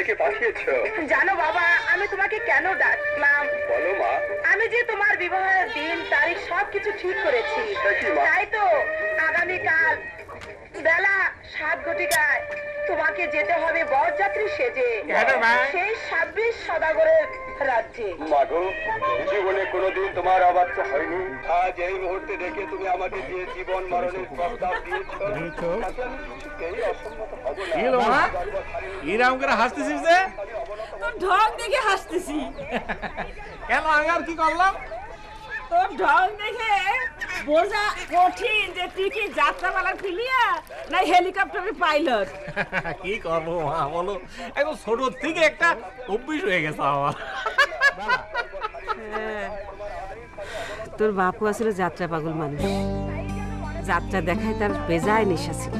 ডেকে পাঠিয়েছো? জানো বাবা, আমি তোমাকে কেন ডাকলাম? বলো মা। আমি যে তোমার বিবাহের দিন তারিখ সবকিছু ঠিক করেছি। তাই তো আগামীকাল বেলা 7 ঘটিকায় তোমাকে যেতে হবে বরযাত্রী সেজে সেই 26 সদাগরের রাজ্যে। মাগো, জীবনে কোনোদিন তোমার অবাচ্চা হয়নি। আজ এই মুহূর্তে দেখে তুমি আমাকে যে জীবন মরণের প্রস্তাব দিয়েছো, তাতে আমি কিছুতেই অসম্মত হব না। এরকম করে হাসতেছিস যে? তোর ঢং দেখে হাসতেছি। কেন, আমি আর কি করলাম? তোর ঢং দেখে বোঝা কঠিন যে তুই কি যাত্রাপালার প্লেয়ার না হেলিকপ্টারের পাইলট। কি করবো মা বলো, একদম ছোট থেকে একটা অভ্যাস হয়ে গেছে আমার। তোর বাপু আসলে যাত্রা পাগল মানুষ, যাত্রা দেখায় তার বেজায় নেশা ছিল।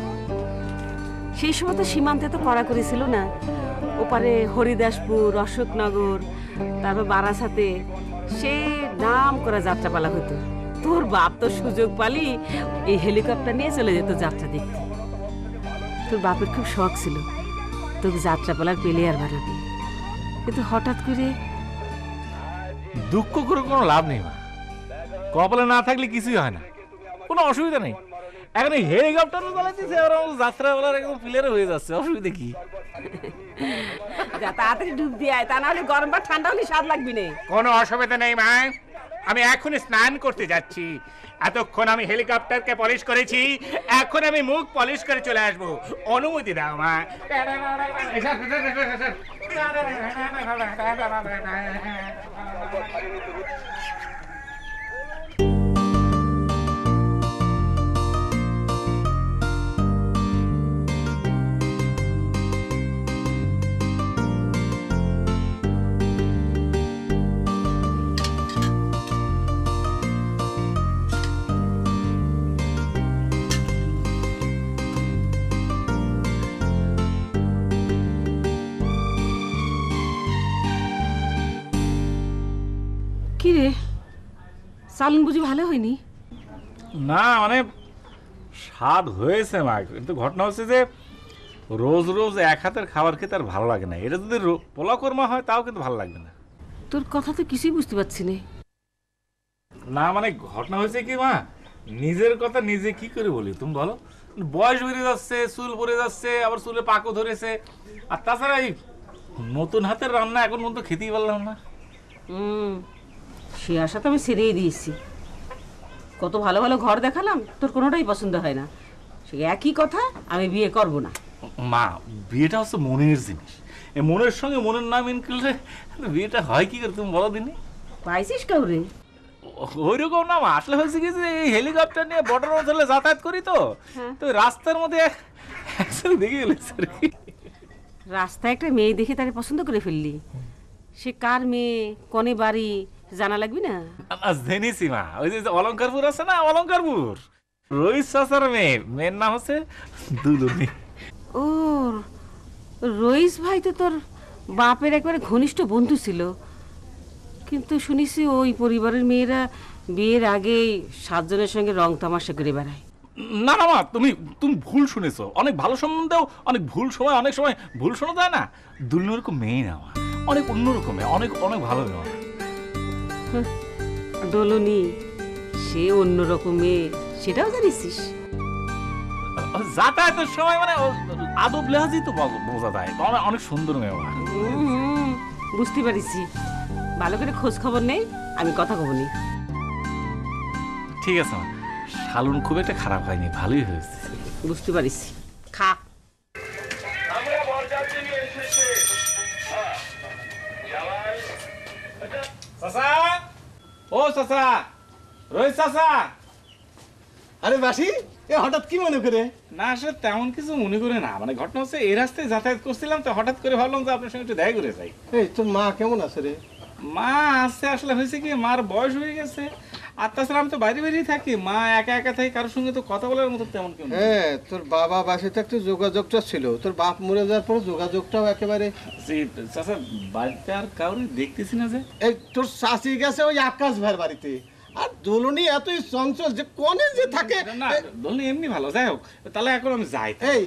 সেই সময় তো সীমান্তে তো কড়াকড়ি ছিল না, ওপারে হরিদাসপুর, অশোকনগর, তারপর বারাসাতে সে নাম করা যাত্রাপালা হতো। তোর বাপ তো সুযোগ পালি এই হেলিকপ্টার নিয়ে চলে যেত যাত্রা দেখতে। তোর বাপের খুব শখ ছিল তোকে যাত্রাপালার প্লেয়ার বানাবে, কিন্তু হঠাৎ করে দুঃখ করে কোনো লাভ নেই মা, কপালে না থাকলে কিছুই হয় না, কোনো অসুবিধা নেই। এখন এই হেলিকপ্টারও চালাচ্ছি, আর যাত্রাপালার একদম প্লেয়ার হয়ে যাচ্ছে, অসুবিধা কি? যা তাড়াতাড়ি ডুব দিয়ে আয়, তা না হলে গরম বা ঠান্ডা হলে স্বাদ লাগবে না। কোনো অসুবিধা নেই মা, আমি এখনই স্নান করতে যাচ্ছি। এতক্ষণ আমি হেলিকপ্টারকে পলিশ করেছি, এখন আমি মুখ পলিশ করে চলে আসবো। অনুমতি দাও মা। কি রে, চালন বুঝি ভালো হয়নি? না মানে স্বাদ হয়েছে মা, কিন্তু ঘটনা হচ্ছে যে রোজ রোজ এক হাতের খাবার খেতে আর ভালো লাগে না। এটা যদি পোলাও কোরমা হয় তাও কিন্তু ভালো লাগবে না। তোর কথা তো কিছুই বুঝতে পারছি না। না মানে ঘটনা হয়েছে কি মা, নিজের কথা নিজে কি করে বলি তুমি বলো? বয়স বেড়ে যাচ্ছে, চুল পড়ে যাচ্ছে, আবার চুলে পাকও ধরেছে, আর তাছাড়া এই নতুন হাতের রান্না এখন পর্যন্ত খেতেই পারলাম না। সে আশা তো আমি ছেড়েই দিয়েছি। কত ভালো ভালো ঘর দেখালাম, তোর কোনোটাই পছন্দ হয় না। সে একই কথা, আমি বিয়ে করব না। মা, বিয়েটা হচ্ছে মনের জিনিস, এই মনের সঙ্গে মনের না মিল করলে বিয়েটা হয় কি করে তুমি বলো দিনি? পাইছিস কাউরে? ওই রকম না মা, আসলে হয়েছে কি যে এই হেলিকপ্টার নিয়ে বর্ডার অঞ্চলে যাতায়াত করি তো, তো রাস্তার মধ্যে একসাথে দেখে গেলেছে। রাস্তায় একটা মেয়ে দেখে তাকে পছন্দ করে ফেললি, সে কার মেয়ে, কনে বাড়ি জানা লাগবে না? জেনেছি মা, ওই যে অলঙ্কারপুর আছে না, অলঙ্কারপুর রইস চাচার মেয়ে, মেয়ের নাম হচ্ছে দুলুনি। ও, রইস ভাই তো তোর বাপের একবারে ঘনিষ্ঠ বন্ধু ছিল, কিন্তু শুনিছি ওই পরিবারের মেয়েরা বিয়ের আগেই 7 জনের সঙ্গে রং তামাশা করে বেড়ায়। না না মা, তুমি তুমি ভুল শুনেছো। অনেক ভালো সম্বন্ধেও অনেক ভুল সময়, অনেক সময় ভুল শোনা যায় না। দুলুনি ওরকম মেয়ে না মা, অনেক অন্যরকম মেয়ে, অনেক অনেক ভালো মেয়ে। দোলনি সে অন্যরকম মেয়ে, সেটাও জানিস? যাতায়াতের সময় মানে আদব লেহাজই তো বোঝা যায়, অনেক সুন্দর মেয়ে মা। বুঝতে পারিছি। ভালো করে খোঁজ খবর নেই, আমি কথা কব নি। ঠিক আছে মা, শালুন খুব একটা খারাপ হয়নি, ভালোই হয়েছে। বুঝতে পারিছি, খা। ও চাচা, রোহিত চাচা। আরে বাসি, এ হঠাৎ কি মনে করে? না আসলে তেমন কিছু মনে করে না, মানে ঘটনা হচ্ছে এই রাস্তায় যাতায়াত করছিলাম তো হঠাৎ করে ভাবলাম যে আপনার সঙ্গে একটু দেখা করে যাই। এই তোর মা কেমন আছে রে? মা আসছে, আসলে হয়েছে কি মার বয়স হয়ে গেছে, আর তাছাড়া আমি তো বাইরে বাইরেই থাকি, মা একা একা থাকি, কারোর সঙ্গে তো কথা বলার মতো তেমন কেউ নেই। হ্যাঁ, তোর বাবা বাসে থাকতে যোগাযোগটা ছিল, তোর বাপ মরে যাওয়ার পর যোগাযোগটাও একেবারে। চাচা বাড়িতে আর কাউরে দেখতেছি না যে। এই তোর শাশি গেছে ওই আকাশ ভাইয়ের বাড়িতে, আর দোলনি এতই চঞ্চল যে কোনে যে থাকে। না দোলনি এমনি ভালো, যাই হোক তাহলে এখন আমি যাই। এই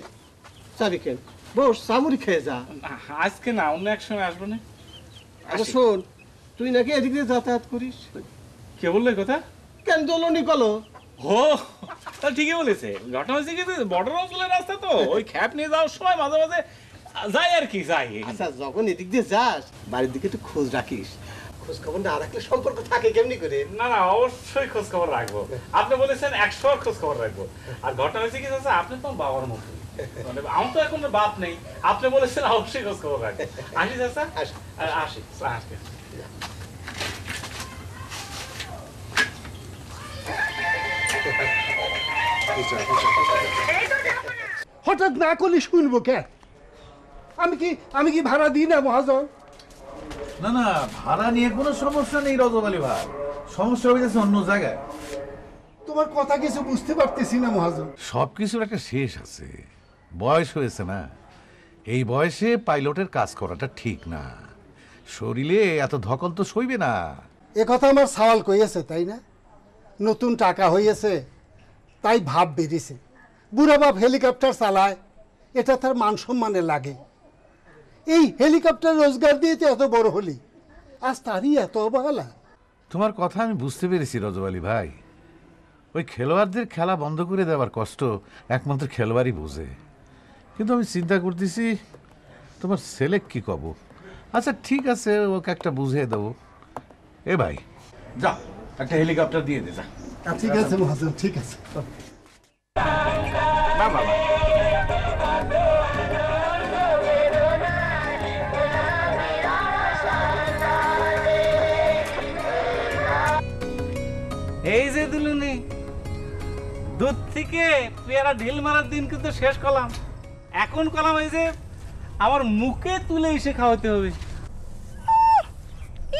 চাবি কেন? বস সামুরি খেয়ে যা। আজকে না, অন্য এক সময় আসবো না। আচ্ছা শোন, তুই নাকি এদিক দিয়ে যাতায়াত করিস? কে বললো এই কথা? কেন দোলনি কলো? ও তাহলে ঠিকই বলেছে। ঘটনা হয়েছে কি, বর্ডার অঞ্চলের রাস্তা তো, ওই খ্যাপ নিয়ে যাওয়ার সময় মাঝে মাঝে যাই আর কি, যাই। আচ্ছা যখন এদিক দিয়ে যাস বাড়ির দিকে একটু খোঁজ রাখিস। খোঁজ খবর না রাখলে সম্পর্ক থাকে কেমনি করে? না না, অবশ্যই খোঁজ খবর রাখবো। আপনি বলেছেন 100 খোঁজ খবর রাখবো। আর ঘটনা হয়েছে কি চাচা, আপনি তো বাবার মতো, মানে আমার তো এখন বাপ নেই, আপনি বলেছেন অবশ্যই খোঁজ খবর রাখবো। আসি চাচা, আসি আসি। হঠাৎ না করলে শুনবো কে? আমি কি ভাড়া দিই না মহাজন? না না, ভাড়া নিয়ে কোনো সমস্যা নেই রজব আলী ভাই, সমস্যা হয়ে গেছে অন্য জায়গায়। তোমার কথা কিছু বুঝতে পারতেছি না মহাজন। সবকিছুর একটা শেষ আছে, বয়স হয়েছে না, এই বয়সে পাইলটের কাজ করাটা ঠিক না, শরীরে এত ধকল তো সইবে না। এ কথা আমার সওয়াল কইয়েছে তাই না? নতুন টাকা হইয়েছে তাই ভাব বেরিয়েছে, বুড়া বাপ হেলিকপ্টার চালায়, এটা তার মান সম্মানে লাগে। এই হেলিকপ্টার রোজগার দিয়ে তো এত বড় হলি, আজ তারই এত অবহেলা। তোমার কথা আমি বুঝতে পেরেছি রজব আলী ভাই, ওই খেলোয়াড়দের খেলা বন্ধ করে দেওয়ার কষ্ট একমাত্র খেলোয়াড়ই বোঝে। কিন্তু আমি চিন্তা করতেছি তোমার ছেলে কি কব। আচ্ছা ঠিক আছে, ওকে একটা বুঝিয়ে দেবো। এ ভাই যা, একটা হেলিকপ্টার দিয়ে দে যা। ঠিক আছে মহাজন, ঠিক আছে। না বাবা, এই যে দুলুনি, দুধ থেকে পেয়ারা ঢিল মারার দিন কিন্তু শেষ করলাম। এখন করলাম এই যে আমার মুখে তুলে এসে খাওয়াতে হবে।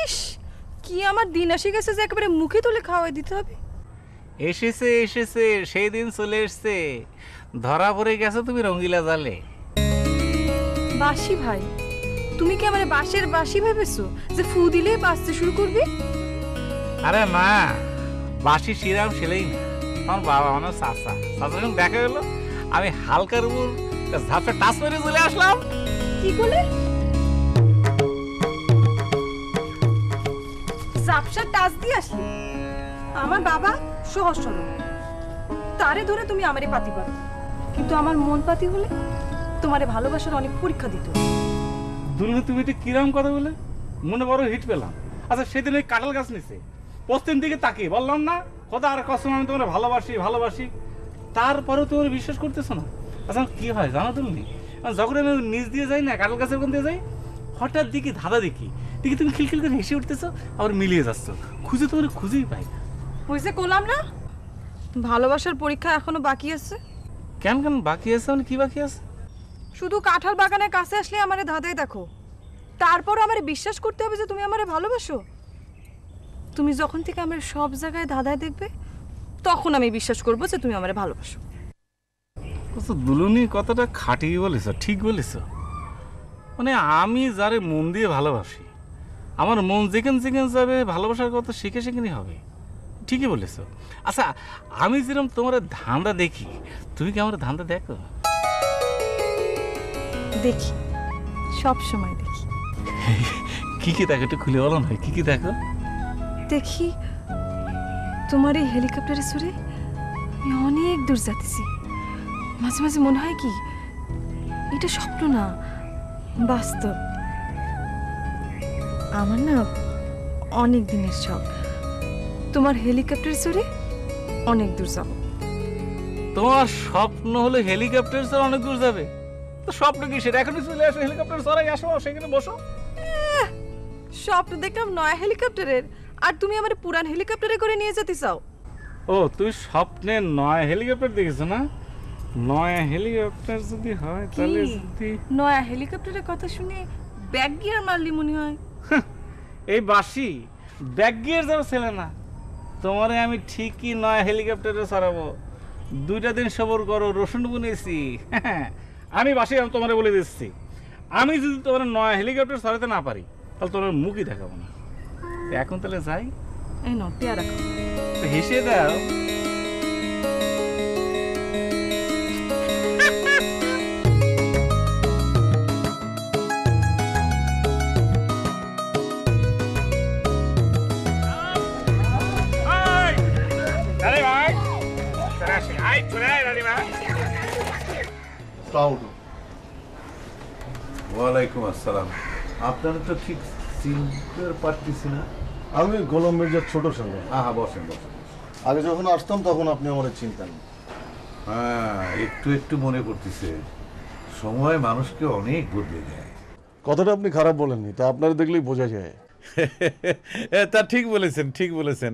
ইস, কি আমার দিন এসে গেছে যে একেবারে মুখে তুলে খাওয়াই দিতে হবে। এসেছে এসেছে, সেই দিন চলে এসছে, ধরা পড়ে গেছে তুমি রঙ্গিলা জালে। বাসি ভাই, তুমি কি আমার বাঁশের বাঁশি ভেবেছো যে ফু দিলে বাঁচতে শুরু করবি? আরে না, বাসি শিরাম সেলেই না, আমার বাবা আমার চাচা, চাচার সঙ্গে দেখা গেলো, আমি হালকার উপর ঝাপে টাচ মেরে চলে আসলাম। কি বলে? ঝাপসা টাচ দিয়ে আসলি? আমার বাবা সহজ সরল, তারে ধরে তুমি আমারে পাতি পারো, কিন্তু আমার মন পাতি হলে তোমারে ভালোবাসার অনেক পরীক্ষা দিত। দুলু তুমি এটা কিরম কথা বলে, মনে বড় হিট পেলাম। আচ্ছা সেদিন ওই কাঁঠাল গাছ নিচে পশ্চিম দিকে তাকিয়ে বললাম না কথা আর কসম আমি তোমার ভালোবাসি ভালোবাসি, তারপরেও তোমার বিশ্বাস করতেছো না। আচ্ছা কি হয় জানো তুমি, যখন আমি নিচ দিয়ে যাই না, কাঁঠাল গাছের কোন দিয়ে যাই, হঠাৎ দেখি ধাঁধা দেখি তুমি খিলখিল করে হেসে উঠতেছো, আবার মিলিয়ে যাচ্ছ, খুঁজে তোমার খুঁজেই পাই না। হয়েছে করলাম না, ভালোবাসার পরীক্ষা এখনো বাকি আছে। কেন কেন বাকি আছে, মানে কি বাকি আছে? শুধু কাঁঠাল বাগানের কাছে আসলে আমারে ধাঁধায় দেখো, তারপর আমারে বিশ্বাস করতে হবে যে তুমি আমারে ভালোবাসো। তুমি যখন থেকে আমার সব জায়গায় ধাঁধায় দেখবে, তখন আমি বিশ্বাস করবো যে তুমি আমারে ভালোবাসো। দুলুনি কথাটা খাটিয়ে বলেছ, ঠিক বলেছ। মানে আমি যারে মন দিয়ে ভালোবাসি, আমার মন যেখানে যেখানে যাবে ভালোবাসার কথা শিখে সেখানেই হবে, ঠিকই বলেছ। আচ্ছা আমি যেরকম তোমার ধান্দা দেখি, তুমি কি আমার ধান্দা দেখো? দেখি, সব সময় দেখি। কি কি দেখো একটু খুলে বলো না, কি কি দেখো? দেখি তোমার এই হেলিকপ্টারে চড়ে আমি অনেক দূর যাচ্ছি, মাঝে মাঝে মনে হয় কি এটা স্বপ্ন না বাস্তব। আমার না অনেক দিনের শখ তোমার হেলিকপ্টারে চড়ে অনেক দূর যাব। তোমার স্বপ্ন হলো হেলিকপ্টার চড়ে অনেক দূর যাবে, তো স্বপ্ন কি সেটা এখনই চলে আসো, হেলিকপ্টার চড়াই আসো, সেখানে বসো। স্বপ্ন দেখলাম নয়া হেলিকপ্টারের, আর তুমি আমার পুরান হেলিকপ্টারে করে নিয়ে যেতে চাও। ও তুই স্বপ্নে নয়া হেলিকপ্টার দেখেছো না? নয়া হেলিকপ্টার যদি হয় তাহলে যদি নয়া হেলিকপ্টারের কথা শুনে ব্যাক গিয়ার মারলি মনে হয়। এই বাসি ব্যাক গিয়ার যাও ছেলে না, তোমারে আমি ঠিকই নয়া হেলিকপ্টারে চড়াবো। 2টা দিন সবর করো, রসুন বুনেছি। আমি বাসি আমি তোমারে বলে দিচ্ছি, আমি যদি তোমার নয়া হেলিকপ্টার চড়াতে না পারি তাহলে তোমার মুখই দেখাবো না। এখন তাহলে যাই, এই নাও পেয়ারা খাও। হেসে দাও। আয় চলে আয় রানীমা। ওয়ালাইকুম আসসালাম। আপনারা তো ঠিক চিনতে পারতেছি না। আমি গোলাম মির্জার ছোট সঙ্গে। হ্যাঁ বসেন বসেন। আগে যখন আসতাম তখন আপনি আমার চিনতেন। হ্যাঁ একটু একটু মনে পড়তেছে। সময় মানুষকে অনেক বদলে দেয়। কথাটা আপনি খারাপ বলেননি, তা আপনারা দেখলেই বোঝা যায়। তা ঠিক বলেছেন, ঠিক বলেছেন।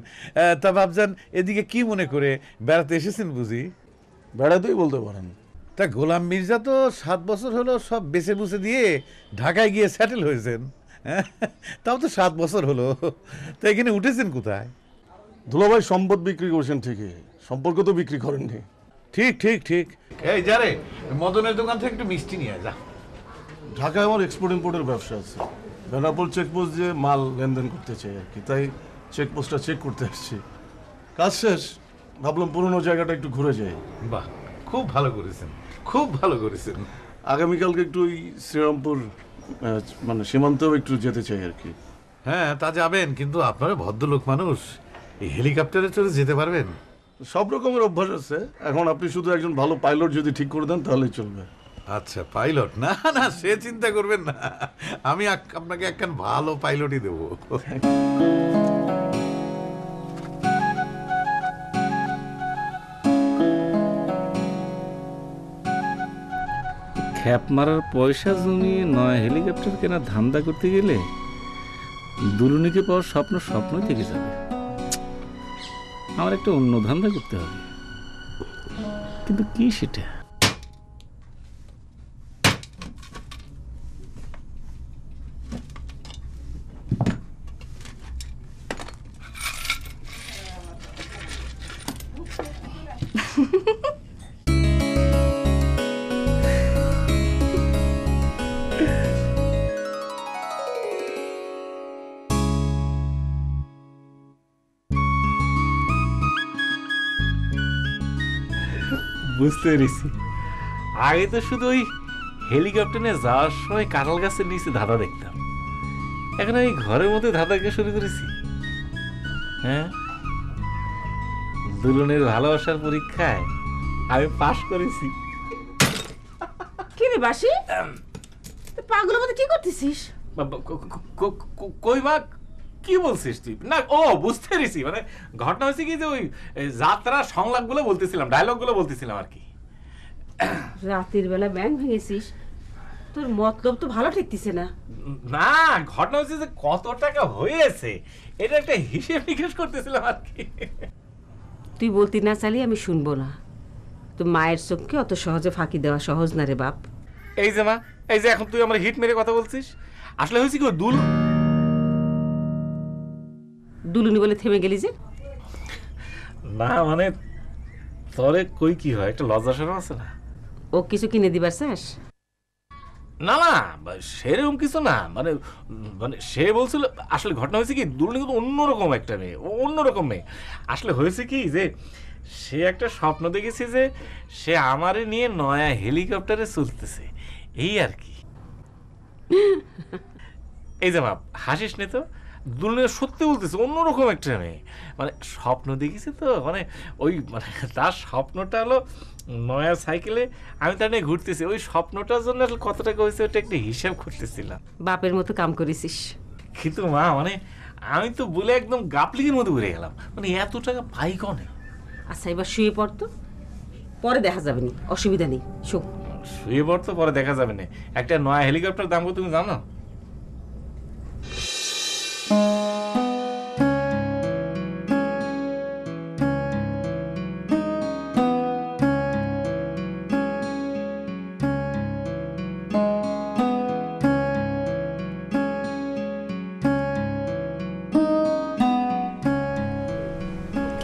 তা ভাবজান এদিকে কি মনে করে বেড়াতে এসেছেন বুঝি? বেড়াতেই বলতে পারেন। তা গোলাম মির্জা তো 7 বছর হলো সব বেছে বুছে দিয়ে ঢাকায় গিয়ে সেটেল হয়েছেন। তাও তো 7 বছর হলো। তা এখানে উঠেছেন কোথায়? দুলাভাই সম্পদ বিক্রি করছেন ঠিকই, সম্পর্ক তো বিক্রি করেননি। ঠিক ঠিক ঠিক। এই যারে মদনের দোকান থেকে একটু মিষ্টি নিয়ে যা। ঢাকায় আমার এক্সপোর্ট ইম্পোর্টের ব্যবসা আছে। বেনাপোল চেকপোস্ট দিয়ে মাল লেনদেন করতে চাই আর কি, তাই চেকপোস্টটা চেক করতে আসছি। কাজ শেষ, ভাবলাম পুরোনো জায়গাটা একটু ঘুরে যাই। বাহ, খুব ভালো করেছেন, খুব ভালো করেছেন। আগামীকালকে একটু ওই শ্রীরামপুর মানে সীমান্তেও একটু যেতে চাই আর কি। হ্যাঁ তা যাবেন, কিন্তু আপনারা ভদ্রলোক মানুষ, এই হেলিকপ্টারে চড়ে যেতে পারবেন? সব রকমের অভ্যাস আছে, এখন আপনি শুধু একজন ভালো পাইলট যদি ঠিক করে দেন তাহলেই চলবে। আচ্ছা পাইলট? না না সে চিন্তা করবেন না, আমি আপনাকে একখান ভালো পাইলটই দেবো। খ্যাপ মারার পয়সা জমিয়ে নয় হেলিকপ্টার কেনার ধান্দা করতে গেলে দুলুনিকে পাওয়ার স্বপ্ন স্বপ্নই থেকে যাবে। আমার একটা অন্য ধান্দা করতে হবে, কিন্তু কি সেটা? বুঝতে পেরেছি, আগে তো শুধু ওই হেলিকপ্টারে যাওয়ার সময় কাঁঠাল গাছের নিচে ধাঁধা দেখতাম, এখন আমি ঘরের মধ্যে ধাঁধা কে শুরু করেছি। হ্যাঁ, দুলনের ভালোবাসার পরীক্ষায় আমি পাশ করেছি। কি রে বাসি, পাগলের মধ্যে কি করতেছিস? কই মা, কি বলছিস তুই? না ও বুঝতে পেরেছি, মানে ঘটনা হয়েছে কি যে ওই যাত্রা সংলাপ গুলো বলতেছিলাম, ডায়লগ গুলো বলতেছিলাম আর কি। রাতের বেলা ব্যাং ভেঙেছিস, তোর মতলব তো ভালো ঠেকতিছে না। না, ঘটনা হচ্ছে যে কত টাকা হয়েছে এটা একটা হিসেব নিকেশ করতেছিলাম আর কি। তুই বলতি না চালিয়ে আমি শুনবো না। তো মায়ের চোখকে অত সহজে ফাঁকি দেওয়া সহজ না রে বাপ। এই যে মা, এই যে এখন তুই আমার হিট মেরে কথা বলছিস, আসলে হয়েছে কি দুলুনি বলে থেমে গেলি যে? না মানে তরে কই কি হয়, একটা লজ্জা শরম আছে না? ও কিছু কিনে দিবার চাস? না না সেরকম কিছু না, মানে মানে সে বলছিল আসলে ঘটনা হয়েছে কি, দুলুনি কিন্তু অন্যরকম একটা মেয়ে, অন্যরকম মেয়ে। আসলে হয়েছে কি যে সে একটা স্বপ্ন দেখেছে যে সে আমারে নিয়ে নয়া হেলিকপ্টারে চলতেছে, এই আর কি। এই যে মা হাসিস নে তো, দুলুনি সত্যি বলতেছে অন্যরকম একটা মেয়ে, মানে স্বপ্ন দেখেছে তো, মানে ওই মানে তার স্বপ্নটা হলো নয়া সাইকেলে আমি তার নিয়ে ঘুরতেছি, ওই স্বপ্নটার জন্য আসলে কত টাকা হয়েছে ওটা একটা হিসাব করতেছিলাম। বাপের মতো কাম করেছিস। কিন্তু মা মানে আমি তো বলে একদম গাপলিকের মধ্যে ঘুরে গেলাম, মানে এত টাকা পাই কনে? আচ্ছা এবার শুয়ে পড়তো, পরে দেখা যাবে নি, অসুবিধা নেই। শো, শুয়ে পড়তো পরে দেখা যাবে না। একটা নয়া হেলিকপ্টার দাম কত তুমি জানো?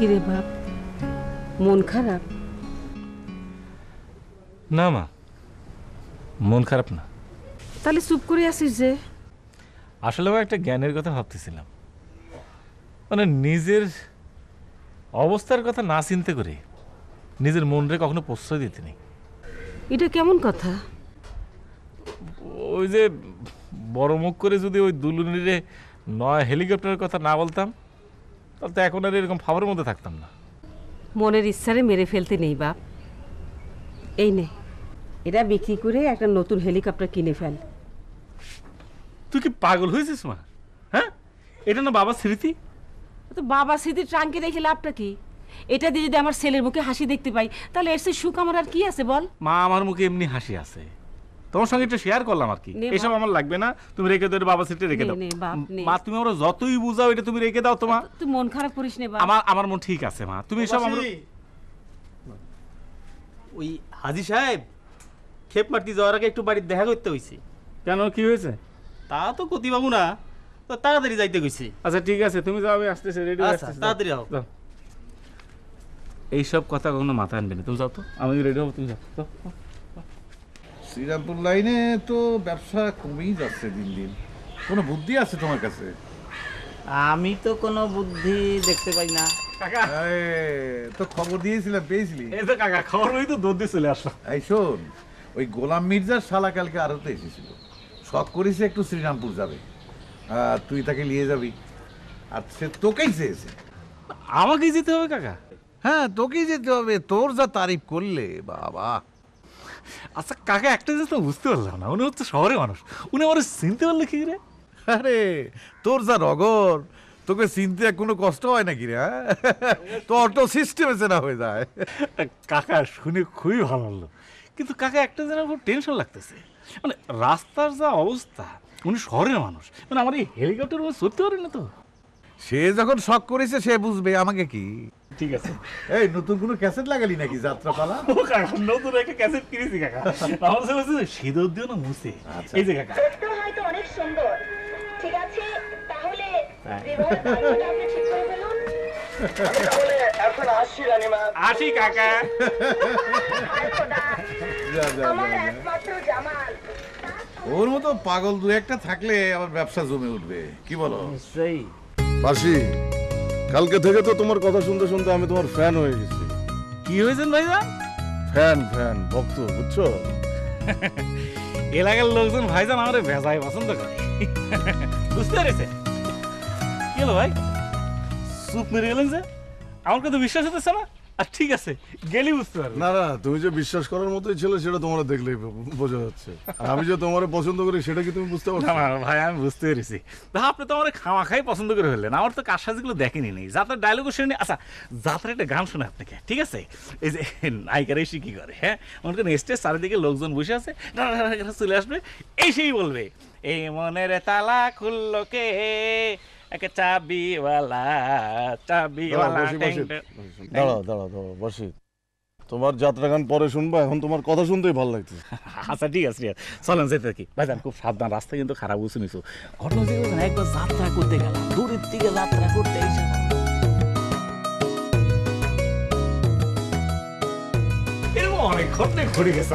কিরে বাপ, মন খারাপ? না মা, মন খারাপ না। তাহলে চুপ করে আসিস যে? আসলে একটা জ্ঞানের কথা ভাবতেছিলাম, মানে নিজের অবস্থার কথা না চিন্তা করে নিজের মনরে কখনো প্রশ্রয় দিতে নেই। এটা কেমন কথা? ওই যে বড় মুখ করে যদি ওই দুলুনিরে নয় হেলিকপ্টারের কথা না বলতাম, তাহলে তো এখন আর এরকম ফাওয়ারের মধ্যে থাকতাম না। মনের ইচ্ছারে মেরে ফেলতে নেই বাপ, এই নে, এটা বিক্রি করে একটা নতুন হেলিকপ্টার কিনে ফেল। তুই কি পাগল হয়েছিস মা? হ্যাঁ, এটা না বাবার স্মৃতি। তো বাবা স্মৃতির ট্রাঙ্কে রেখে লাভটা কি? এটা দিয়ে যদি আমার ছেলের মুখে হাসি দেখতে পাই, তাহলে এর চেয়ে সুখ আমার আর কি আছে বল? মা, আমার মুখে এমনি হাসি আছে, তোমার সঙ্গে এটা শেয়ার করলাম আর কি। নে এসব আমার লাগবে না, তুমি রেখে দাও, বাবা স্মৃতি রেখে দাও। নে বাপ, নে। মা, তুমি আমরা যতই বুঝাও, এটা তুমি রেখে দাও। তোমার তুই মন খারাপ করিস নে বাপ। আমার মন ঠিক আছে মা, তুমি এসব আমরা। ওই হাজি সাহেব খেপ মারতে যাওয়ার আগে একটু বাড়ির দেখা করতে হয়েছে। কেন, কি হয়েছে? তা তো ক্ষতি পাবো না, তো তাড়াতাড়ি যাইতে কইছে। আচ্ছা ঠিক আছে, তুমি যাও, আমি আসতেছি, রেডি হয়ে আচ্ছা, আসতেছি। তাড়াতাড়ি যাও। এইসব কথা কখনো মাথায় আনবে না, তুমি যাও তো, আমি রেডি হবো, তুমি যাও। শ্রীরামপুর লাইনে তো ব্যবসা কমেই যাচ্ছে দিন দিন। কোনো বুদ্ধি আছে তোমার কাছে? আমি তো কোনো বুদ্ধি দেখতে পাই না। কাকা, তো খবর দিয়েছিলাম, পেয়েছিলি? এই তো কাকা, খবর ওই তো দৌড় দিয়ে চলে আসলো। এই শোন, ওই গোলাম মির্জার শালা কালকে আরতে এসেছিল, শখ করেছে একটু শ্রীরামপুর যাবে, আর তুই তাকে নিয়ে যাবি, আর সে তোকেই চেয়েছে। আমাকেই যেতে হবে কাকা? হ্যাঁ, তোকেই যেতে হবে, তোর যা তারিফ করলে বাবা। আচ্ছা কাকা, একটা জিনিস তো বুঝতে পারলাম না, উনি হচ্ছে শহরে মানুষ, উনি আমার চিনতে পারলে কি রে? আরে তোর যা রগর, তোকে চিনতে কোনো কষ্ট হয় নাকি রে? তো অটো সিস্টেমে চেনা হয়ে যায়। কাকা, শুনে খুবই ভালো লাগলো, কিন্তু কাকা একটা যেন খুব টেনশন লাগতেছে, মানে রাস্তার যা অবস্থা, উনি শহরের মানুষ, মানে আমার এই হেলিকপ্টার চড়তে পারে না তো। সে যখন শখ করেছে সে বুঝবে, আমাকে কি। ঠিক আছে। এই নতুন কোনো ক্যাসেট লাগালি নাকি যাত্রাপালা? ও কাকা, নতুন একটা ক্যাসেট কিনেছি কাকা, আমার সাথে বলছে সিঁদুর দিও না মুছে। এই যে কাকা, দেখতে হয়তো অনেক সুন্দর, ঠিক আছে, তাহলে বিবাহের তারিখটা আপনি ঠিক করে ফেলুন। আমি তাহলে এখন আসছি রানীমা। আসি কাকা। আর খোদা, যা, যা, আমার যা, যা। একমাত্র জামাল। ওর মতো পাগল দু একটা থাকলে আমার ব্যবসা জমে উঠবে, কি বলো? সেই পাশি, কালকে থেকে তো তোমার কথা শুনতে শুনতে আমি তোমার ফ্যান হয়ে গেছি। কি হয়েছেন ভাইজান? ফ্যান ভক্ত, বুঝছো? এলাকার লোকজন ভাইজান আমার ভেজাই পছন্দ করে, বুঝতে পেরেছে? কি হলো ভাই, চুপ মেরে গেলেন যে? আমার কথা বিশ্বাস হতেছে না? আর ঠিক আছে, গেলি বুঝতে পারবে। না, তুমি যে বিশ্বাস করার মতোই ছিল সেটা তোমার দেখলেই বোঝা যাচ্ছে। আর আমি যে তোমার পছন্দ করি সেটা কি তুমি বুঝতে পারছো? না ভাই, আমি বুঝতে পেরেছি। তা আপনি তো আমার খামাখাই পছন্দ করে ফেললেন, আমার তো কারসাজিগুলো দেখেনি নেই, যাত্রার ডায়লগও শুনে। আচ্ছা, যাত্রার একটা গান শোনে আপনাকে, ঠিক আছে? এই যে নায়িকারা এসে কি করে, হ্যাঁ, মনে করেন স্টেজ চারিদিকে লোকজন বসে আছে, চলে আসবে, এসেই বলবে, এই মনের তালা খুললো কে, একটা চাবিওয়ালা। দাঁড়াও বসি, তোমার যাত্রা গান পরে শুনবো, এখন তোমার কথা শুনতেই ভালো লাগছে। আচ্ছা ঠিক আছে, চলেন যেতে কি ভাইজান, খুব সাবধান, রাস্তা কিন্তু খারাপ, বুঝে নিছো। ঘটনা হচ্ছে একবার যাত্রা করতে গেলাম, দূরের দিকে যাত্রা করতে এসে এরকম অনেক ঘটনা ঘটে গেছে।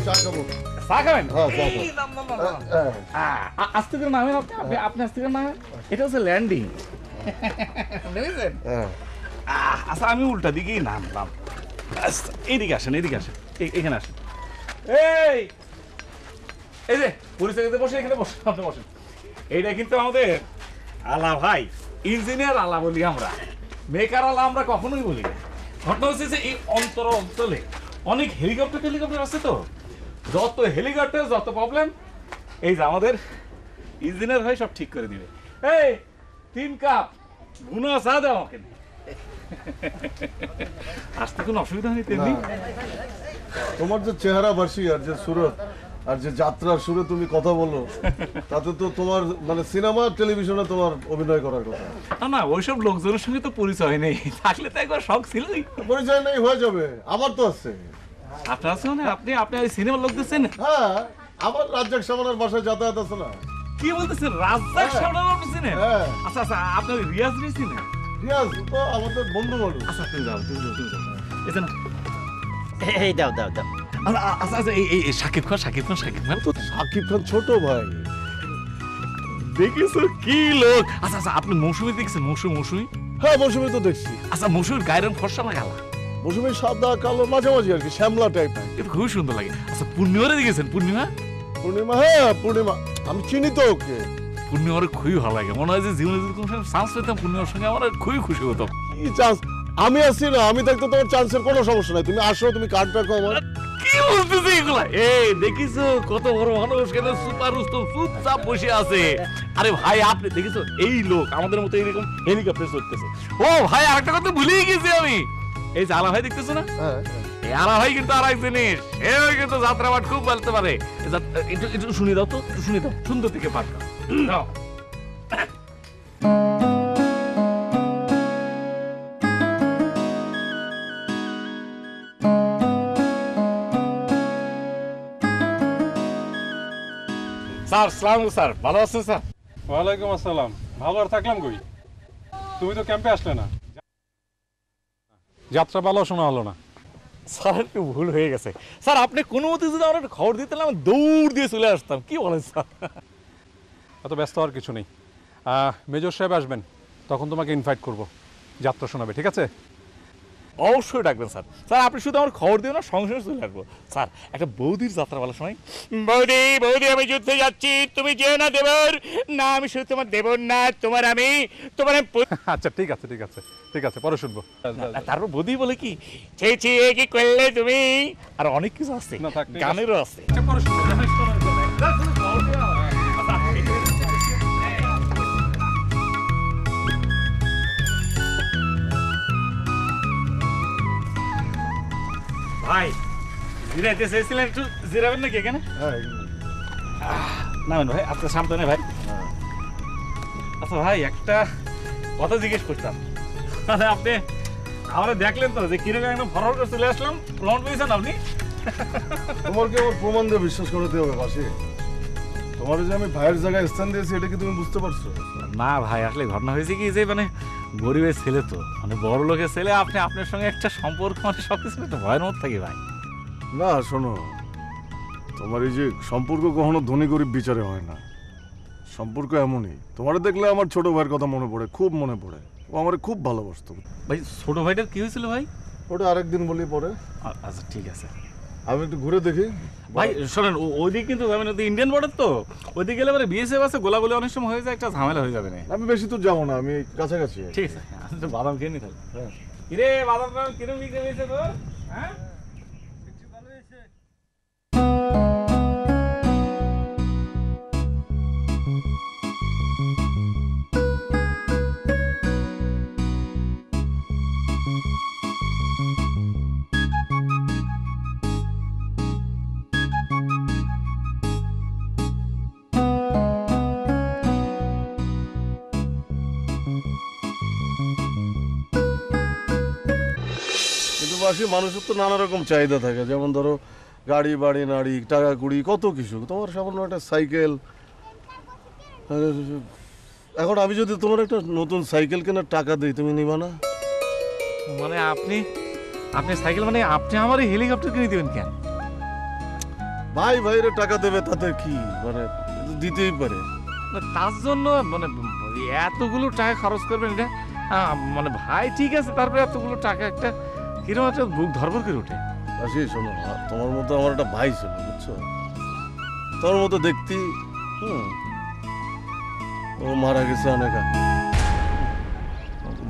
চা খাবো। চা খাবেন? হ্যাঁ, চা এই নাম, আস্তে করে নামেন আপনি আস্তে করে নামেন, এটা হচ্ছে ল্যান্ডিং, বুঝলেন? আচ্ছা, আমি উল্টা দিকেই নামলাম। আচ্ছা, এইদিকে আসেন, এখানে আসেন। এই যে পরিচয় বসে, এখানে বসে, আপনি বসেন। এইটা কিন্তু আমাদের আলা ভাই, ইঞ্জিনিয়ার আলা বলি আমরা, মেকার আলা আমরা কখনোই বলি না। ঘটনা হচ্ছে যে এই অঞ্চলে অনেক হেলিকপ্টার আছে, তো যত হেলিকপ্টার যত প্রবলেম, এই যে আমাদের ইঞ্জিনিয়ার ভাই সব ঠিক করে দিবে। এই 3 কাপ ভুনা চা দাও আমাকে। আসতে কোনো অসুবিধা নেই তেমনি? তোমার যে চেহারা বাসি, আর যে সুরত, আর যে যাত্রার সুরে তুমি কথা বলো, তাতে তো তোমার মানে সিনেমা টেলিভিশনে তোমার অভিনয় করার কথা। না, ওইসব লোকজনের সঙ্গে তো পরিচয় নেই, থাকলে তো একবার শখ ছিলই। পরিচয় নেই, হয়ে যাবে, আমার তো আছে। আপনার আছে মানে? আপনি সিনেমার লোক দিচ্ছেন? হ্যাঁ, আমার রাজ্জাক সামানের বাসায় যাতায়াত আছে না। কি বলতেছেন, রাজ্জাক সামনে আপনি চিনেন? হ্যাঁ। আচ্ছা, আপনার রিয়াজ রে চিনেন? রিয়াজ তো আমাদের বন্ধু মানুষ। আচ্ছা, তুমি যাও। এই যে না, এই দাও। আচ্ছা, এই সাকিব খান। তো সাকিব খান ছোট ভাই। দেখেছো কি লোক? আচ্ছা, আপনি মৌসুমী দেখছেন? মৌসুমী? হ্যাঁ, মৌসুমী তো দেখছি। আচ্ছা, মৌসুমীর গায়ের রং ফর্সা না কালা? মৌসুমী সাদা কালো মাঝামাঝি আর কি, শ্যামলা টাইপ। এটা খুবই সুন্দর লাগে। আচ্ছা, পূর্ণিমারে দেখেছেন? পূর্ণিমা, হ্যাঁ পূর্ণিমা, আমি চিনি তো ওকে। পূর্ণিমার খুবই ভালো লাগে, মনে হয় যে জীবনে যদি কোনো চান্স পেতাম পূর্ণিমার সঙ্গে, আমার খুবই খুশি হতাম। কি চান্স? আমি আসছি না, আমি থাকতে তোমার চান্সের কোনো সমস্যা নাই, তুমি আসো, তুমি কার্ড রাখো আমার। কি বলতেছে এগুলা? এই দেখিছো কত বড় মানুষ কেন সুপার রুস্তম চুপচাপ বসে আছে। আরে ভাই আপনি দেখিছো এই লোক আমাদের মতো এরকম হেলিকপ্টার চড়তেছে। ও ভাই আরেকটা কথা ভুলেই গেছি আমি, এই যে আলা ভাই দেখতেছো না, এই আলা ভাই কিন্তু আর এক জিনিস, এই কিন্তু যাত্রাপাঠ খুব বলতে পারে। একটু একটু শুনি দাও তো, একটু শুনি দাও, সুন্দর থেকে পাঠ দাও। স্যার সালাম স্যার, ভালো আছেন স্যার? ওয়ালাইকুম আসসালাম। ভালো আর থাকলাম কই, তুমি তো ক্যাম্পে আসলে না, যাত্রা ভালো শোনা হলো না। স্যার একটু ভুল হয়ে গেছে স্যার, আপনি কোনো মতে যদি আমার একটা খবর দিতেন আমি দৌড় দিয়ে চলে আসতাম। কি বলেন স্যার? এত ব্যস্ত হওয়ার কিছু নেই, মেজর সাহেব আসবেন, তখন তোমাকে ইনভাইট করব, যাত্রা শোনাবে, ঠিক আছে? অবশ্যই ডাকবেন স্যার। স্যার আপনি শুধু আমার খবর দিও না, সঙ্গে সঙ্গে চলে আসবো। স্যার একটা বৌদির যাত্রা বলার সময়, বৌদি বৌদি আমি যুদ্ধে যাচ্ছি, তুমি যেও না দেবর। না আমি শুধু তোমার দেবর না, তোমার আমি তোমার আচ্ছা ঠিক আছে ঠিক আছে ঠিক আছে, পরে শুনবো। তারপর বৌদি বলে কি ছে ছে কি করলে তুমি, আর অনেক কিছু আছে, গানেরও আছে। ভাই জিরাইতে চেয়েছিলেন, একটু জিরাবেন নাকি এখানে? নামেন ভাই, আপনার সামনে ভাই। আচ্ছা ভাই একটা কথা জিজ্ঞেস করতাম, মানে আপনি আমরা দেখলেন তো যে কিরকম একদম ফরওয়ার্ড করে চলে আসলাম, প্রমাণ পেয়েছেন আপনি? তোমার কি আমার প্রমাণ দিয়ে বিশ্বাস করতে হবে বাসি? তোমার যে আমি ভাইয়ের জায়গায় স্থান দিয়েছি এটা কি তুমি বুঝতে পারছো? না ভাই আসলে ঘটনা হয়েছে কি যে মানে গরিবের ছেলে তো, মানে বড় লোকের ছেলে, আপনি আপনার সঙ্গে একটা সম্পর্ক মানে সবকিছু একটা ভয়ের মধ্যে থাকি ভাই। না শোনো, তোমার এই যে সম্পর্ক কখনো ধনী গরিব বিচারে হয় না, সম্পর্ক এমনই। তোমার দেখলে আমার ছোট ভাইয়ের কথা মনে পড়ে, খুব মনে পড়ে, ও আমার খুব ভালোবাসতো। ভাই ছোট ভাইটার কি হয়েছিল ভাই? ওটা আরেকদিন বলি পরে। আচ্ছা ঠিক আছে, আমি একটু ঘুরে দেখি। ভাই শোনেন ওইদিকে কিন্তু যাবেন, ইন্ডিয়ান বর্ডার তো, ওইদিকে গেলে পরে বিএসএফ আছে, গোলাগুলি অনেক সময় হয়ে যায়, একটা ঝামেলা হয়ে যাবে না। আমি বেশি দূর যাবো না, আমি কাছাকাছি। ঠিক আছে, বাদাম খেয়ে নি তাহলে। কিরে বাদাম কিরম বিক্রি হয়েছে তোর? হ্যাঁ মানুষের তো নানা রকম চাহিদা থাকে, যেমন ধরো গাড়ি বাড়ি নাড়ি টাকা কুড়ি কত কিছু। তোমার সামান্য একটা সাইকেল, এখন আমি যদি তোমার একটা নতুন সাইকেল কেনার টাকা দিই তুমি নিবা না? মানে আপনি সাইকেল মানে আপনি আমার হেলিকপ্টার কিনে দিবেন কেন? ভাই ভাইরে টাকা দেবে তাতে কি, মানে দিতেই পারে। তার জন্য মানে এতগুলো টাকা খরচ করবেন এটা? মানে ভাই ঠিক আছে, তারপরে এতগুলো টাকা একটা কিরকম একটা বুক ধরবর করে ওঠে। আসি শোনো, তোমার মতো আমার একটা ভাই ছিল বুঝছো, তোমার মতো দেখতি, ও মারা গেছে অনেক আগে।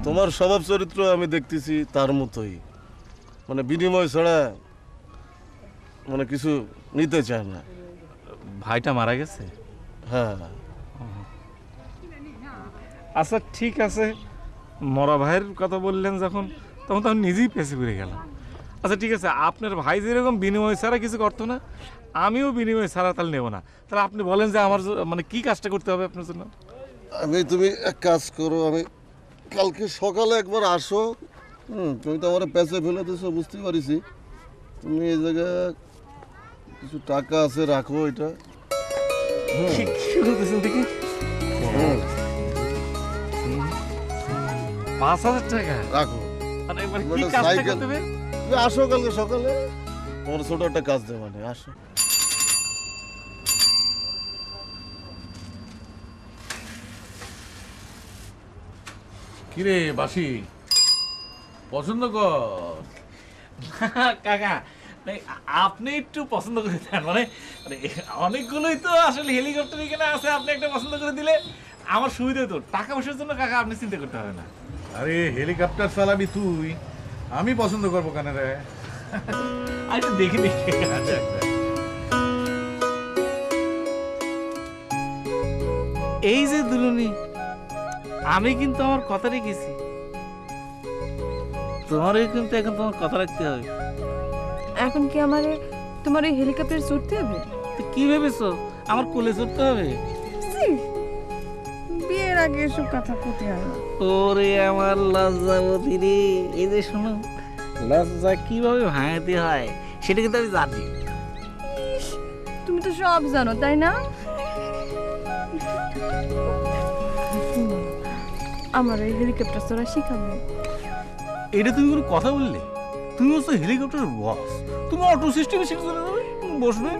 তোমার স্বভাব চরিত্র আমি দেখতেছি তার মতোই, মানে বিনিময় ছাড়া মানে কিছু নিতে চায় না। ভাইটা মারা গেছে? হ্যাঁ। আচ্ছা ঠিক আছে, মরা ভাইয়ের কথা বললেন যখন, তখন তো আমি নিজেই পেছে পড়ে গেলাম। আচ্ছা ঠিক আছে, আপনার ভাই যেরকম বিনিময় ছাড়া কিছু করতো না, আমিও বিনিময় ছাড়া তাহলে নেবো না। তাহলে আপনি বলেন যে আমার মানে কি কাজটা করতে হবে আপনার জন্য? তুমি এক কাজ করো, আমি কালকে সকালে একবার আসো। তুমি তো আমার পেছে ফেলে দিয়েছো বুঝতে পারিছি, তুমি এই জায়গায় কিছু টাকা আছে রাখো। এটা কি বলতেছেন দেখি? 5,000 টাকা রাখো। আসো কালকে সকালে, তোমার ছোট একটা কাজ দেওয়া নেই, আসো। কিরে বাসি পছন্দ কর? কাকা আপনি একটু পছন্দ করে দেন, মানে অনেকগুলোই তো আসলে হেলিকপ্টার এখানে আছে, আপনি একটা পছন্দ করে দিলে আমার সুবিধা হতো। টাকা পয়সার জন্য কাকা আপনি চিন্তা করতে হবে না। আরে হেলিকপ্টার চালাবি তুই, আমি পছন্দ করবো কেন রে? আচ্ছা দেখি দেখি। এই যে দুলুনি, আমি কিন্তু আমার কথা রেখেছি, তোমারও কিন্তু এখন তোমার কথা রাখতে হবে। এখন কি আমারে তোমার ওই হেলিকপ্টারে চড়তে হবে? কি ভেবেছো আমার কোলে চড়তে হবে? বিয়ের আগে এসব কথা করতে হয় না। ওরে আমার লজ্জাবতী রে, এই যে শোনো, লজ্জা কিভাবে ভাঙাতে হয় সেটা কিন্তু আমি জানি। তুমি তো সব জানো তাই না? আমার এই হেলিকপ্টার চড়া শিখাবে। এটা তুমি কোনো কথা বললে? তুমি হচ্ছে হেলিকপ্টার বস, তুমি অটো সিস্টেমে শিখে চলে যাবে, বসবে।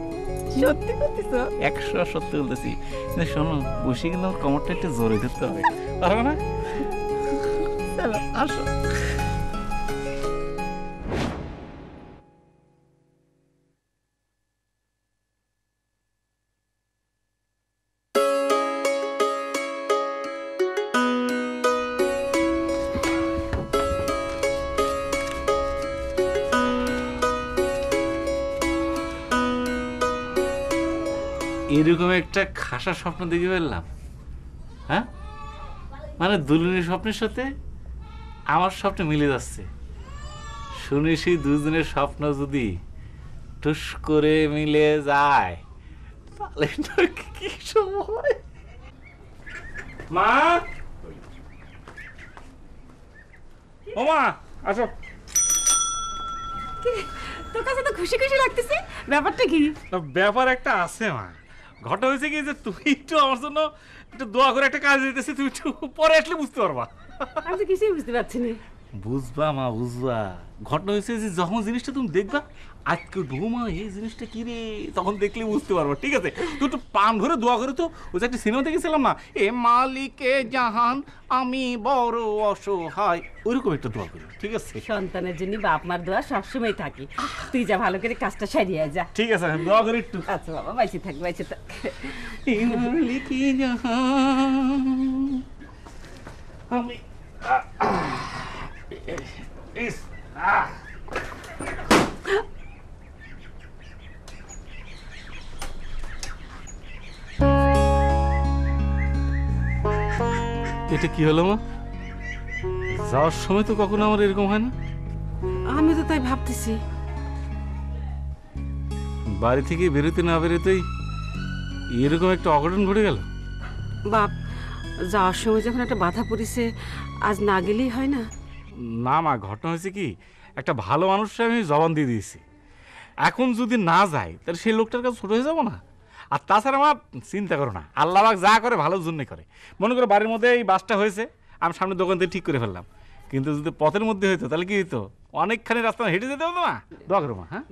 সত্যি করতেছো? 100 সত্যি বলতেছি। কিন্তু শোনো, বসে কিন্তু আমার কমরটা একটু জোরে ধরতে হবে, পারবে না? চলো আসো। এরকম একটা খাসা স্বপ্ন দেখে ফেললাম, হ্যাঁ? মানে দুলুনির স্বপ্নের সাথে আমার স্বপ্ন মিলে যাচ্ছে। শুনি সেই দুজনের স্বপ্ন যদি টুস করে মিলে যায় তাহলে কি সময়। মা, ও মা, আসো। তোর কাছে তো খুশি খুশি লাগতেছে, ব্যাপারটা কি? ব্যাপার একটা আছে মা। ঘটনা হয়েছে কি যে তুমি একটু আমার জন্য একটু দোয়া করে একটা কাজ দিতেছি, তুমি একটু পরে আসলে বুঝতে পারবা। আমি তো কিছুই বুঝতে পারছি না। বুঝবা মা, বুঝবা। ঘটনা হয়েছে যে যখন জিনিসটা তুমি দেখবা, আজকে বৌমা এই জিনিসটা কি রে, তখন দেখলে বুঝতে পারবো, ঠিক আছে? তুই একটু পান ধরে দোয়া করে। তো ওই যে একটা সিনেমা দেখেছিলাম না, এ মালিকে জাহান আমি বড় অসহায়, ওইরকম একটা দোয়া করি, ঠিক আছে? সন্তানের জন্য বাপ মার দোয়া সবসময় থাকি। তুই যা, ভালো করে কাজটা সারিয়ে যা। ঠিক আছে, দোয়া করি একটু। আচ্ছা বাবা, বাইচে থাক, বাইচে থাক। এ মালিকে জাহান আমি এটা কি হলো মা? যাওয়ার সময় তো কখনো আমার এরকম হয় না। আমি তো তাই ভাবতেছি, বাড়ি থেকে বেরোতে না বেরোতেই এরকম একটা অঘটন ঘটে গেল। বাপ, যাওয়ার সময় যখন একটা বাধা পড়েছে, আজ না গেলেই হয় না। না মা, ঘটনা হয়েছে কি, একটা ভালো মানুষকে আমি জবান দিয়ে দিয়েছি। এখন যদি না যাই তাহলে সেই লোকটার কাছে ছোট হয়ে যাবো না। আর তাছাড়া মা চিন্তা করো না, আল্লাহ পাক যা করে ভালোর জন্যই করে। মনে করো বাড়ির মধ্যে এই বাসটা হয়েছে, আমি সামনের দোকান থেকে ঠিক করে ফেললাম, কিন্তু যদি পথের মধ্যে হইতো তাহলে কি হইতো, অনেকখানি রাস্তা হেঁটে যেতে হতো না। দোয়া করো মা। হ্যাঁ,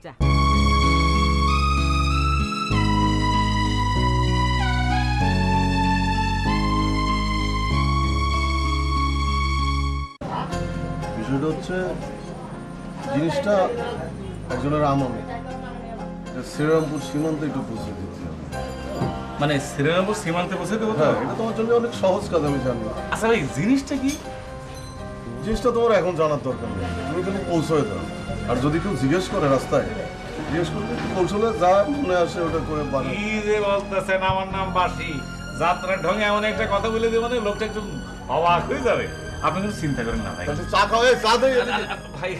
যা। বিষয়টা হচ্ছে জিনিসটা একজনের আমলে শ্রীরামপুর সীমান্তে একটু পৌঁছে দিতে হবে। মানে শ্রীরামপুর সীমান্তে পৌঁছে দেবো? হ্যাঁ, এটা তোমার জন্য অনেক সহজ কাজ, আমি জানি। আচ্ছা ভাই, জিনিসটা কি? জিনিসটা তোমার এখন জানার দরকার নেই, তুমি খালি পৌঁছায় দাও। আর যদি কেউ জিজ্ঞেস করে রাস্তায়, জিজ্ঞেস করলে পৌঁছলে যা মনে আসে ওটা করে বানাও। কি যে বলতেছেন, আমার নাম বাসি, যাত্রার ঢঙে এমন একটা কথা বলে দেবো মানে লোকটা একটু অবাক হয়ে যাবে। আপনি কিন্তু চিন্তা করেন না ভাই। চা খাওয়াই, চা দেই ভাই,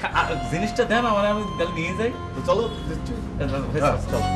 জিনিসটা দেন আমার, আমি তাহলে নিয়ে যাই। চলো দিচ্ছি। চলো।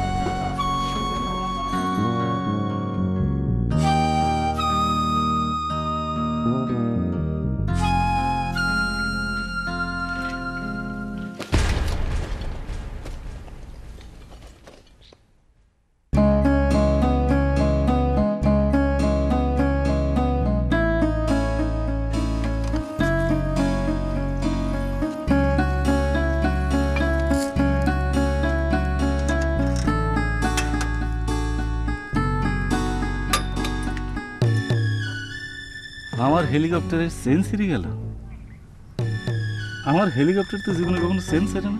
আমার হেলিকপ্টারের চেন ছিঁড়ে গেল। আমার হেলিকপ্টার তো জীবনে কখনো চেন ছেড়ে না।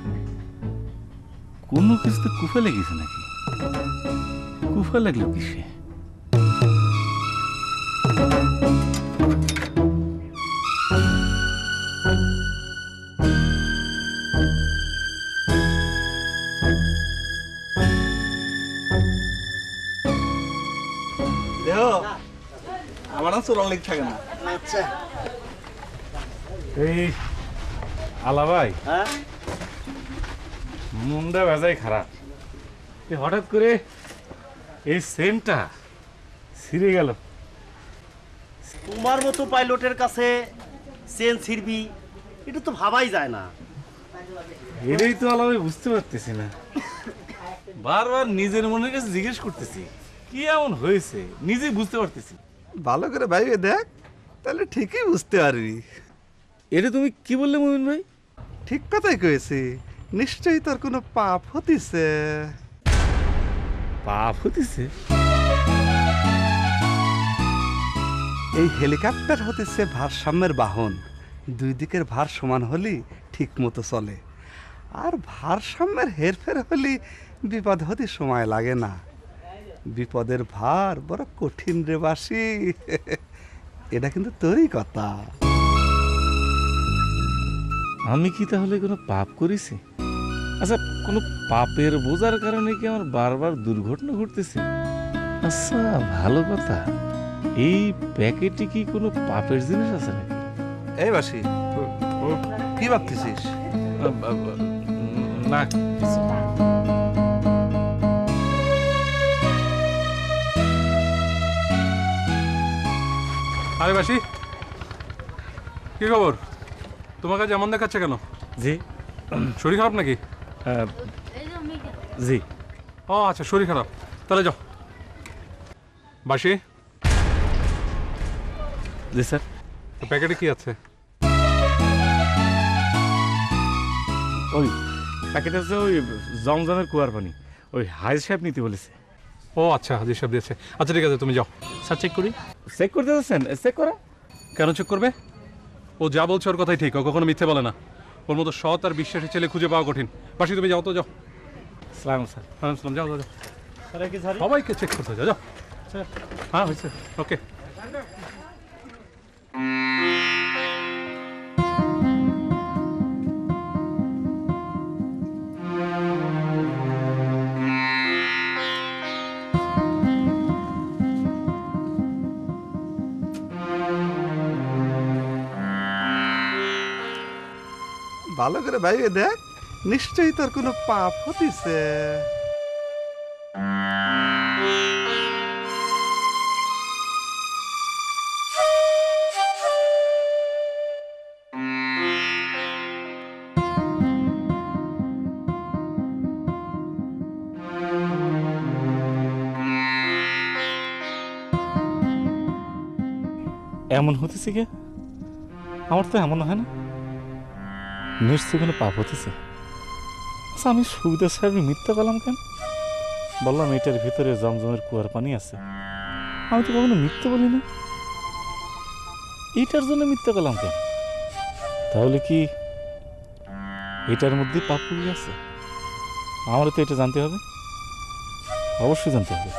কোনো কিছুতে কুফা লেগেছে নাকি? কুফা লাগলো কিসে? চোরান লেগে থাকে না। আচ্ছা এই আলা ভাই, হ্যাঁ মুন্ডা বেজাই খারাপ। হঠাৎ করে এই সেন্টটা ছিঁড়ে গেল। তোমার মতো পাইলটের কাছে চেন ছিড়বি এটা তো ভাবাই যায় না। এটাই তো আলা ভাই বুঝতে পারতেছি না। বারবার নিজের মনের কাছে জিজ্ঞেস করতেছি কি এমন হয়েছে, নিজেই বুঝতে পারতেছি। ভালো করে ভাইবে দেখ, তাহলে ঠিকই বুঝতে পারবি। এটা তুমি কি বললে মুমিন ভাই? ঠিক কথাই কয়েছি, নিশ্চয়ই তোর কোনো পাপ হতিছে। পাপ হতেছে? এই হেলিকপ্টার হতেছে ভারসাম্যের বাহন। দুই দিকের ভার সমান হলি ঠিক মতো চলে, আর ভারসাম্যের হেরফের হলি বিপদ হতে সময় লাগে না। বিপদের ভার বড় কঠিন রে বাসি। এটা কিন্তু তোরই কথা। আমি কি তাহলে কোনো পাপ করেছি? আচ্ছা, কোনো পাপের বোঝার কারণে কি আমার বারবার দুর্ঘটনা ঘটতেছে? আচ্ছা, ভালো কথা, এই প্যাকেটে কি কোনো পাপের জিনিস আছে নাকি? এই বাসি, কি ভাবতেছিস? না কিছু। আরে বাসি, কি খবর? তোমার কাছে এমন দেখাচ্ছে কেন? জি, শরীর খারাপ নাকি? জি। ও আচ্ছা, শরীর খারাপ, তাহলে যাও। বাসি। জি স্যার। প্যাকেটে কি আছে? ওই প্যাকেটে আছে ওই জমজমের কুয়ার পানি, ওই হাইজ সাহেব নিতে বলেছে। ও আচ্ছা, হাজির সাহেব দিয়েছে। আচ্ছা ঠিক আছে, তুমি যাও। স্যার চেক করি। চেক করতে যাচ্ছেন? চেক করা কেন চেক করবে? ও যা বলছে ওর কথাই ঠিক, ও কখনো মিথ্যে বলে না। ওর মতো সৎ আর বিশ্বাসী ছেলে খুঁজে পাওয়া কঠিন। বাসি তুমি যাও তো, যাও। সালাম স্যার। সালাম, যাও যাও যাও। সবাইকে চেক করতে যাও, যাও। হ্যাঁ হয়েছে, ওকে। ভালো করে ভাইবে দেখ, নিশ্চয়ই তোর কোনো পাপ হতিছে। এমন হতেছে কে? আমার তো এমন হয় না, নিশ্চয়ই কোনো পাপ হতেছে। আচ্ছা, আমি সুবিধা সাহেব মিথ্যা পেলাম কেন? বললাম এটার ভিতরে জমজমের কুয়ার পানি আছে, আমি তো কখনো মিথ্যা বলি না। এইটার জন্য মিথ্যা পেলাম কেন? তাহলে কি এটার মধ্যে পাপ পুড়ে আছে? আমারও তো এটা জানতে হবে, অবশ্যই জানতে হবে।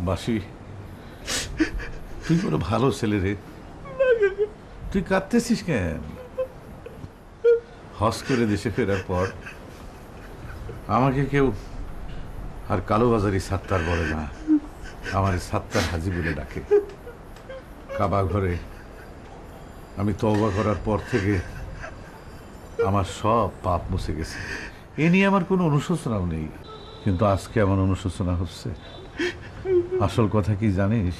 বাসি, তুই বড় ভালো ছেলে রে, তুই কাঁদতেছিস কেন? হজ করে দেশে ফেরার পর আমাকে কেউ আর কালোবাজারি সাত্তার বলে না, আমার সাত্তার হাজি বলে ডাকে। কাবা ঘরে আমি তওবা করার পর থেকে আমার সব পাপ মুছে গেছে, এ নিয়ে আমার কোনো অনুশোচনাও নেই। কিন্তু আজকে আমার অনুশোচনা হচ্ছে। আসল কথা কি জানিস?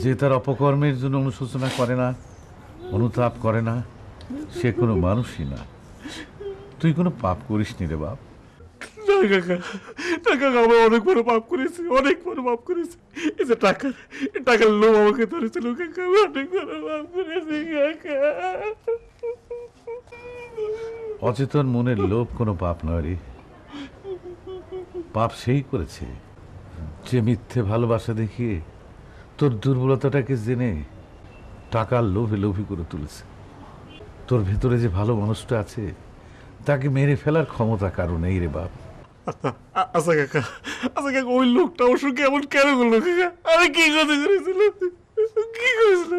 যে তার অপকর্মের জন্য অনুশোচনা করে না, অনুতাপ করে না, সে কোনো মানুষই না। তুই তুই কোনো পাপ করিস নি রে বাপ। না কাকা, না কাকা, আমি অনেক বড় পাপ করেছি, অনেক বড় পাপ করেছি। এই যে টাকার লোভ আমাকে ধরেছিল কাকা, আমি অনেক বড় পাপ করেছি কাকা। অচেতন মনের লোভ কোনো পাপ নয় রে। পাপ সেই করেছে যে মিথ্যে ভালোবাসা দেখিয়ে তোর দুর্বলতাটাকে জেনে টাকার লোভে লোভী করে তুলেছে। তোর ভেতরে যে ভালো মানুষটা আছে তাকে মেরে ফেলার ক্ষমতা কারো নেই রে বাপ। আচ্ছা কাকা, আচ্ছা কাকা, ওই লোকটা ওর সঙ্গে এমন কেন করলো কাকা? আমি কি কথা করেছিল, কি করেছিল?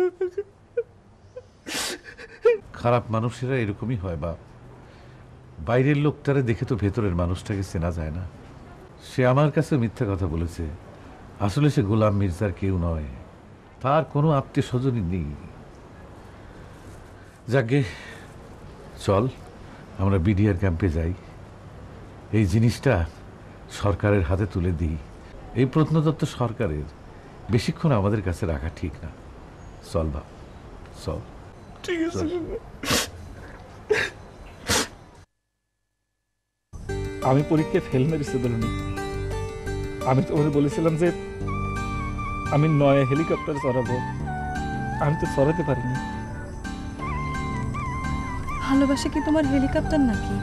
খারাপ মানুষেরা এরকমই হয় বাপ। বাইরের লোকটারে দেখে তো ভেতরের মানুষটাকে চেনা যায় না। সে আমার কাছে মিথ্যা কথা বলেছে, আসলে সে গোলাম মির্জার কেউ নয়, তার কোনো আত্মীয় স্বজনই নেই। যাকে চল আমরা বিডিআর ক্যাম্পে যাই, এই জিনিসটা সরকারের হাতে তুলে দিই। এই প্রত্নতত্ত্ব সরকারের, বেশিক্ষণ আমাদের কাছে রাখা ঠিক না। চল বাপ, চল। ঠিক আছে। আমি পরীক্ষায় ফেল মেরেছি ধরুন। আমি তোমাদের বলেছিলাম যে আমি নয়া হেলিকপ্টার চড়াবো, আমি তো চড়াতে পারিনি। ভালোবাসা কি তোমার হেলিকপ্টার নাকি?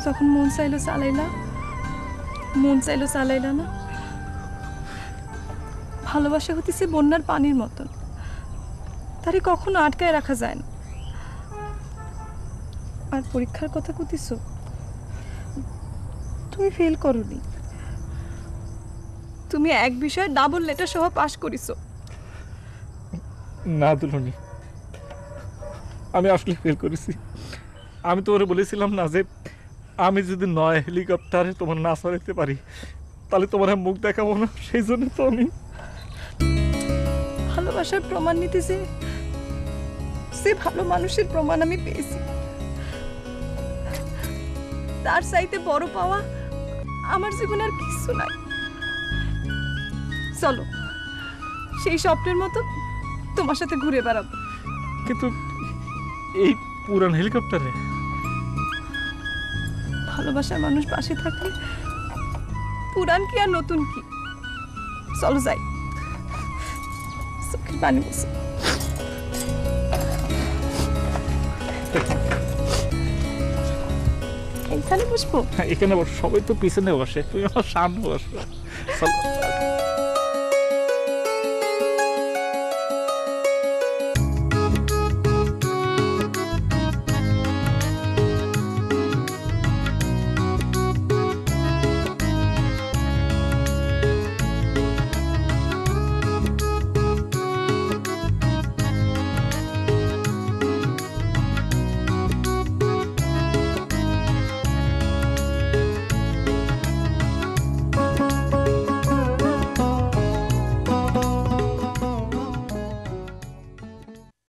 যখন মন চাইলো চালাইলা, মন চাইলো চালাইলা না। ভালোবাসা হতেছে বন্যার পানির মতন, তারে কখনো আটকায় রাখা যায় না। আর পরীক্ষার কথা কইতেছ, তুমি ফেল করোনি, তুমি এক বিষয়ে ডাবল লেটার সহ পাস করিছো। না দুলনি, আমি আসলে ফেল করেছি। আমি তো ওরে বলেছিলাম না যে আমি যদি নয় হেলিকপ্টারে তোমার না চড়াতে পারি তাহলে তোমার মুখ দেখাবো না। সেই জন্য তো আমি ভালোবাসার প্রমাণ নিতে সে ভালো মানুষের প্রমাণ আমি পেয়েছি। তার চাইতে বড় পাওয়া আমার জীবনে আর কিছু নাই। চলো সেই স্বপ্নের মতো তোমার সাথে ঘুরে বেড়াবো। কিন্তু এই পুরান হেলিকপ্টারে ভালোবাসার মানুষ পাশে থাকলে পুরান কি আর নতুন কি। চলো যাই, চোখের পানি বসে। এইখানে বসবো? এখানে বস, সবাই তো পিছনে বসে, তুমি আমার সামনে বসো। চলো।